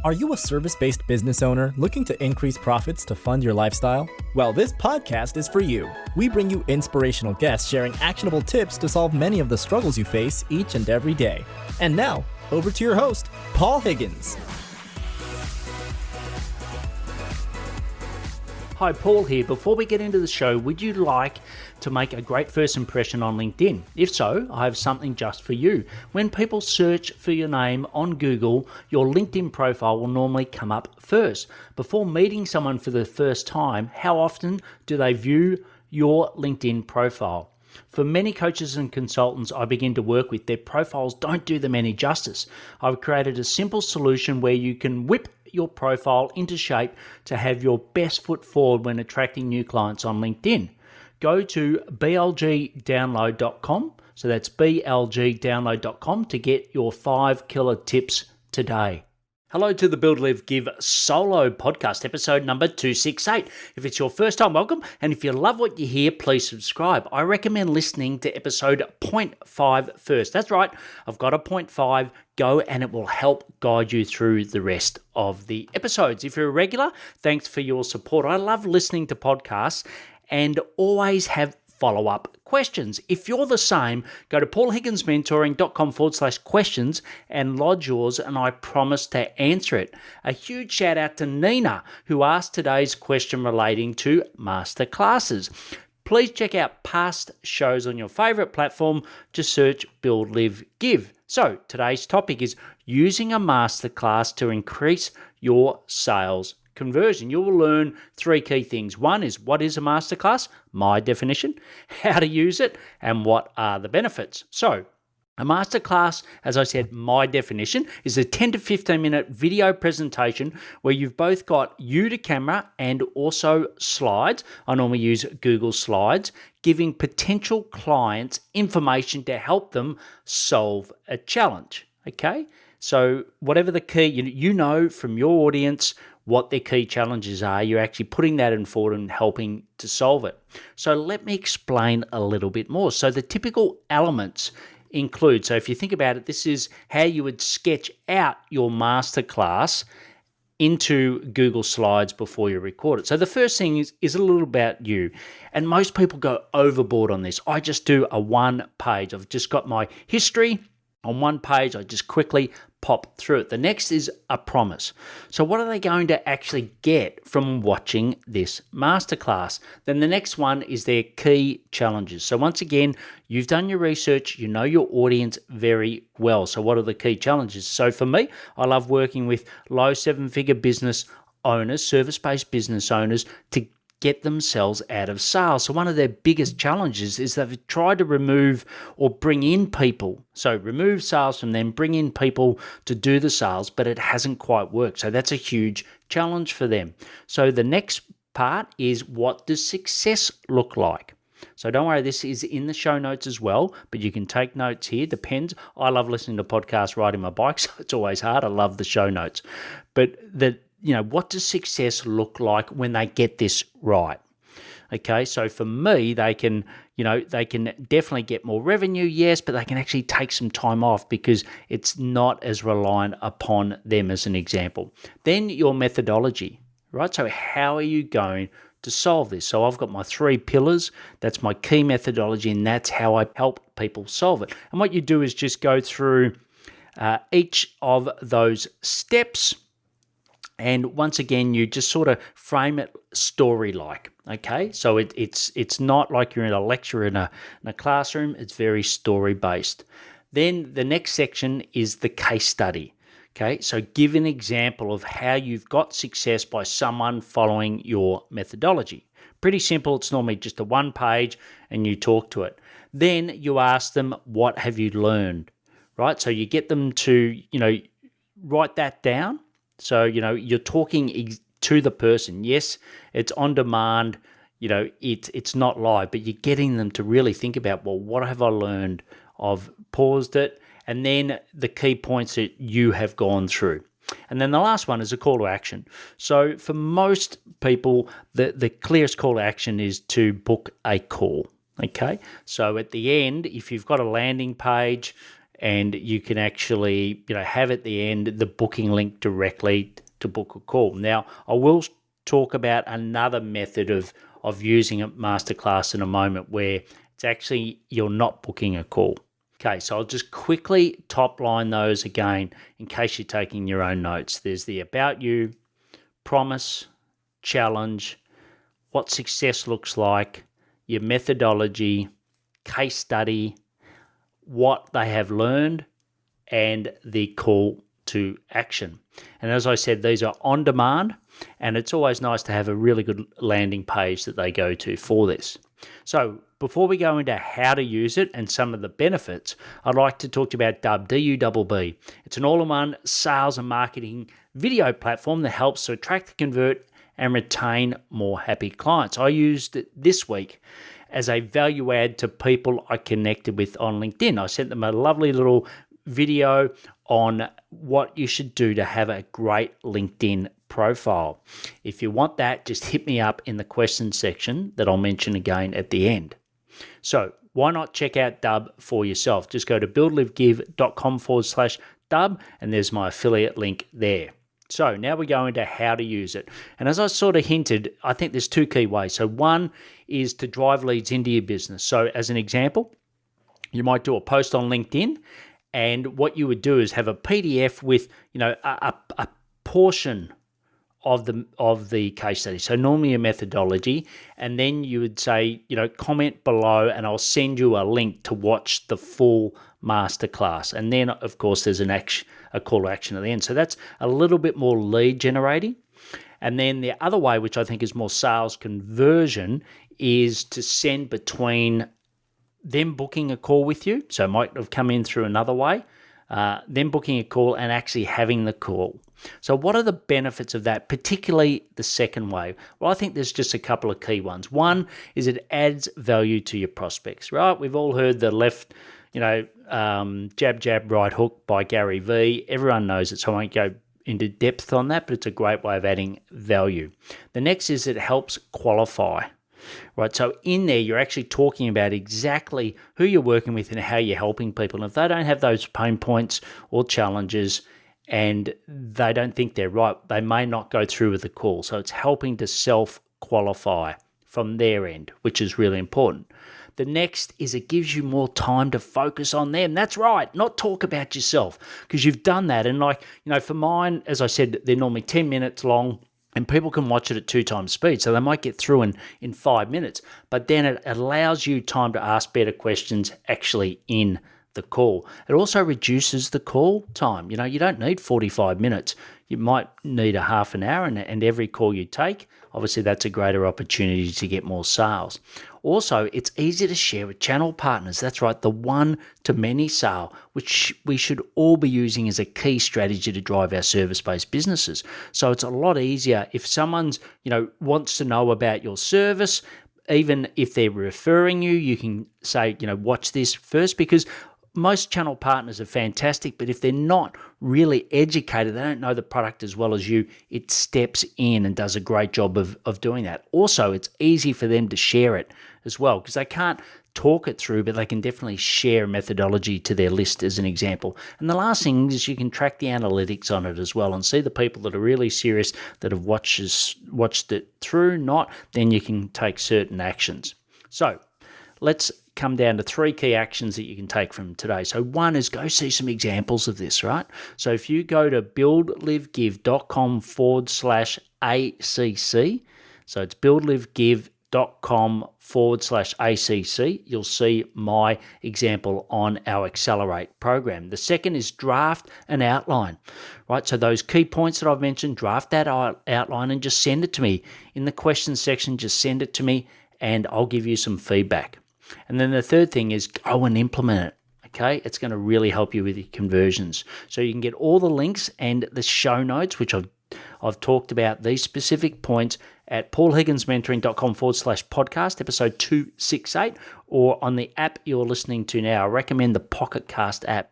Are you a service-based business owner looking to increase profits to fund your lifestyle? Well, this podcast is for you. We bring you inspirational guests sharing actionable tips to solve many of the struggles you face each and every day. And now, over to your host, Paul Higgins. Hi, Paul here. Before we get into the show, would you like to make a great first impression on LinkedIn? If so, I have something just for you. When people search for your name on Google, your LinkedIn profile will normally come up first. Before meeting someone for the first time, how often do they view your LinkedIn profile? For many coaches and consultants I begin to work with, their profiles don't do them any justice. I've created a simple solution where you can whip your profile into shape to have your best foot forward when attracting new clients on LinkedIn. Go to blgdownload.com, so that's blgdownload.com to get your 5 killer tips today. Hello to the Build, Live, Give solo podcast, episode number 268. If it's your first time, welcome. And if you love what you hear, please subscribe. I recommend listening to episode 0.5 first. That's right, I've got a 0.5. Go and it will help guide you through the rest of the episodes. If you're a regular, thanks for your support. I love listening to podcasts and always have follow-up questions. If you're the same, go to paulhigginsmentoring.com/questions and lodge yours, and I promise to answer it. A huge shout out to Nina, who asked today's question relating to masterclasses. Please check out past shows on your favorite platform. Just search Build, Live, Give. So today's topic is using a masterclass to increase your sales conversion. You will learn 3 key things. One is, what is a masterclass? My definition. How to use it, and what are the benefits. So a masterclass, as I said, my definition, is a 10 to 15 minute video presentation where you've both got you to camera and also slides. I normally use Google Slides, giving potential clients information to help them solve a challenge. Okay? So whatever the key, you know from your audience what their key challenges are, you're actually putting that in forward and helping to solve it. So let me explain a little bit more. So the typical elements include, so if you think about it, this is how you would sketch out your masterclass into Google Slides before you record it. So the first thing is a little about you. And most people go overboard on this. I just do a 1 page. I've just got my history on 1 page. I just quickly pop through it. The next is a promise. So what are they going to actually get from watching this masterclass? Then the next one is their key challenges. So once again, you've done your research, you know your audience very well. So what are the key challenges? So for me, I love working with low 7-figure business owners, service-based business owners, to get themselves out of sales. So one of their biggest challenges is they've tried to remove or bring in people. So remove sales from them, bring in people to do the sales, but it hasn't quite worked. So that's a huge challenge for them. So the next part is, what does success look like? So don't worry, this is in the show notes as well, but you can take notes here. Depends. I love listening to podcasts riding my bike, so it's always hard. I love the show notes. But what does success look like when they get this right? Okay, so for me, they can definitely get more revenue, yes, but they can actually take some time off because it's not as reliant upon them, as an example. Then your methodology, right? So how are you going to solve this? So I've got my 3 pillars. That's my key methodology, and that's how I help people solve it. And what you do is just go through each of those steps. And once again, you just sort of frame it story-like, okay? So it's not like you're in a lecture in a classroom. It's very story-based. Then the next section is the case study, okay? So give an example of how you've got success by someone following your methodology. Pretty simple. It's normally just a 1 page and you talk to it. Then you ask them, what have you learned, right? So you get them to, write that down. So, you're talking to the person. Yes, it's on demand, it's not live, but you're getting them to really think about, well, what have I learned? I've paused it, and then the key points that you have gone through. And then the last one is a call to action. So for most people, the clearest call to action is to book a call, okay? So at the end, if you've got a landing page, and you can actually, have at the end the booking link directly to book a call. Now, I will talk about another method of using a masterclass in a moment where it's actually you're not booking a call. Okay, so I'll just quickly top line those again in case you're taking your own notes. There's the about you, promise, challenge, what success looks like, your methodology, case study, what they have learned, and the call to action. And as I said, these are on demand, and it's always nice to have a really good landing page that they go to for this. So before we go into how to use it and some of the benefits, I'd like to talk to you about Dubb, D-U-B-B. It's an all-in-one sales and marketing video platform that helps to attract, convert, and retain more happy clients. I used it this week as a value add to people I connected with on LinkedIn. I sent them a lovely little video on what you should do to have a great LinkedIn profile. If you want that, just hit me up in the questions section that I'll mention again at the end. So why not check out Dubb for yourself? Just go to buildlivegive.com/Dubb, and there's my affiliate link there. So now we go into how to use it. And as I sort of hinted, I think there's two key ways. So one is to drive leads into your business. So as an example, you might do a post on LinkedIn, and what you would do is have a PDF with, a portion of the case study. So normally a methodology, and then you would say, comment below and I'll send you a link to watch the full masterclass. And then of course there's a call to action at the end. So that's a little bit more lead generating. And then the other way, which I think is more sales conversion, is to send between them booking a call with you. So it might have come in through another way, them booking a call and actually having the call. So what are the benefits of that, particularly the second way? Well, I think there's just a couple of key ones. One is it adds value to your prospects, right? We've all heard the left, jab, jab, right hook by Gary Vee. Everyone knows it, so I won't go into depth on that, but it's a great way of adding value. The next is it helps qualify. Right, so in there, you're actually talking about exactly who you're working with and how you're helping people. And if they don't have those pain points or challenges and they don't think they're right, they may not go through with the call. So it's helping to self-qualify from their end, which is really important. The next is it gives you more time to focus on them. That's right, not talk about yourself, because you've done that. And for mine, as I said, they're normally 10 minutes long. And people can watch it at 2 times speed, so they might get through in 5 minutes. But then it allows you time to ask better questions actually in the call. It also reduces the call time. You don't need 45 minutes. You might need a half an hour, and every call you take, obviously that's a greater opportunity to get more sales. Also, it's easy to share with channel partners. That's right, the one-to-many sale, which we should all be using as a key strategy to drive our service-based businesses. So it's a lot easier if someone's, wants to know about your service. Even if they're referring you, you can say, watch this first, because most channel partners are fantastic, but if they're not really educated, they don't know the product as well as you, it steps in and does a great job of doing that. Also, it's easy for them to share it as well, because they can't talk it through, but they can definitely share methodology to their list as an example. And the last thing is you can track the analytics on it as well and see the people that are really serious, that have watched it through. Not, then you can take certain actions. So let's come down to 3 key actions that you can take from today. So one is go see some examples of this, right? So if you go to buildlivegive.com/ACC, so it's buildlivegive.com/ACC, you'll see my example on our Accelerate program. The second is draft an outline, right? So those key points that I've mentioned, draft that outline and just send it to me. In the questions section, just send it to me and I'll give you some feedback. And then the third thing is go and implement it, okay? It's going to really help you with your conversions. So you can get all the links and the show notes, which I've talked about these specific points at paulhigginsmentoring.com/podcast, episode 268, or on the app you're listening to now. I recommend the Pocket Cast app.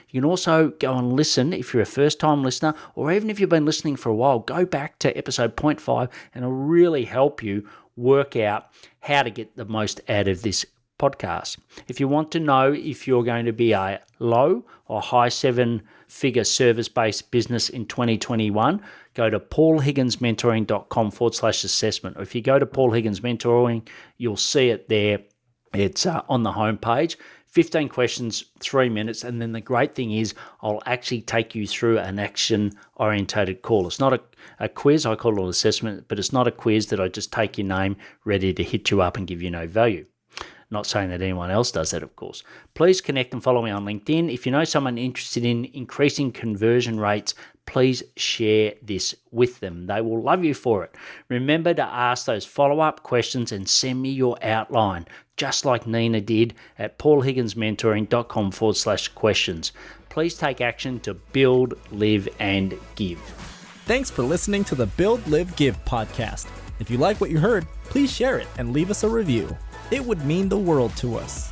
You can also go and listen if you're a first-time listener, or even if you've been listening for a while, go back to episode 0.5 and it'll really help you work out how to get the most out of this podcast. If you want to know if you're going to be a low or high seven-figure service-based business in 2021, go to paulhigginsmentoring.com/assessment. Or if you go to Paul Higgins Mentoring, you'll see it there. It's on the homepage. 15 questions, 3 minutes, and then the great thing is I'll actually take you through an action-orientated call. It's not a quiz, I call it an assessment, but it's not a quiz that I just take your name ready to hit you up and give you no value. Not saying that anyone else does that, of course. Please connect and follow me on LinkedIn. If you know someone interested in increasing conversion rates, please share this with them. They will love you for it. Remember to ask those follow-up questions and send me your outline, just like Nina did at paulhigginsmentoring.com/questions. Please take action to build, live, and give. Thanks for listening to the Build, Live, Give podcast. If you like what you heard, please share it and leave us a review. It would mean the world to us.